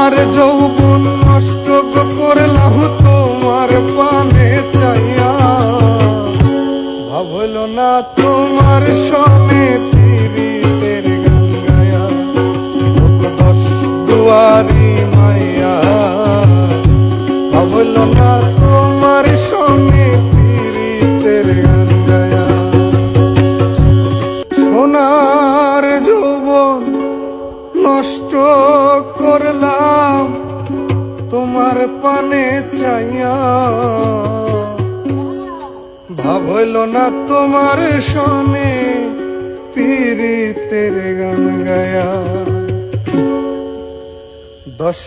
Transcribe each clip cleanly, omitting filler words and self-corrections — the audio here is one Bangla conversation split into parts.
সোনার যৌবন নষ্ট করলাম তোমার পানে চাইয়া, ভাবল না তোমার সনে পীড়িতের গান গায়া। দশ দুয়ারি মাইয়া, ভাবল না তোমার সনে পীড়িতের গান গায়া। সোনার যৌবন নষ্ট করলাম তোমার পানে চাইয়া, ভাবল না তোমার সনে পীড়িতের গান গায়া। দশ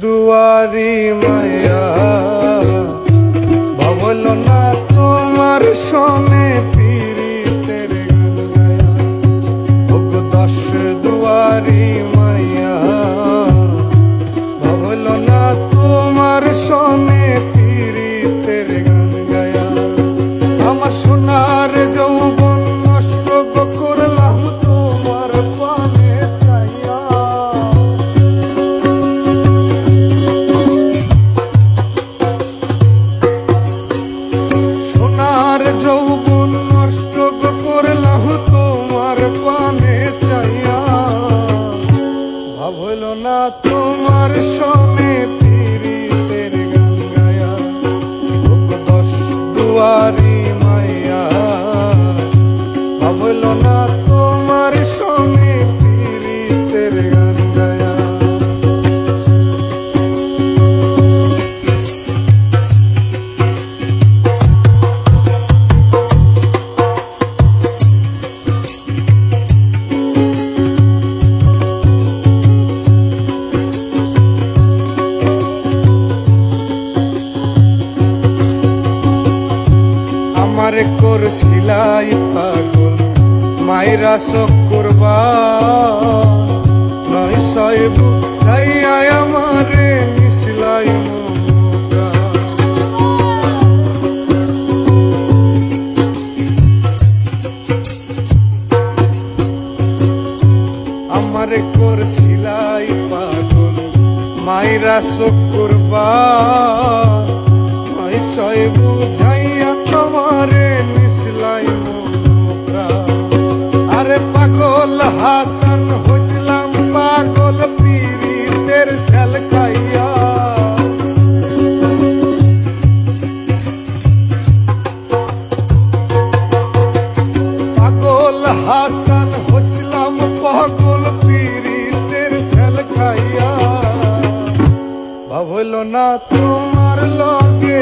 দুয়ারি মায়া, ভাবল না তোমার সনে পীড়িতের গান গায়া। ওগো দশ দুয়ারি মায়া, ভাবল না তোমার সনে পীড়িতের গান গায়া। আমার সোনার যৌবন নষ্ট করলাম তোমার পানে চাইয়া, সোনার যৌবন নষ্ট করলাম তোমার পানে চাইয়া, ভাবল না তোমার সনে পীড়িতের গান গায়া। দশ দুয়ারি মাইয়া, ভাবল না তোমার সনে পীড়িতের গান গায়া। আমার করছিলাই পাগল মাইরা চক্করবা, নয় সাহেব খাইয়া আমারে মিশলাই মমতা। আমার করছিলাই পাগল মাইরা চক্করবা, নয় সাহেব বুঝাইয়া আমারে মিশলাই মমতা। আরে পাগল হাসান হইছিলাম পাগল পীড়িতের সেল খাইয়া, পাগল হাসান হইছিলাম পাগল পীড়িতের সেল খাইয়া, ভাবল না তোমার লগে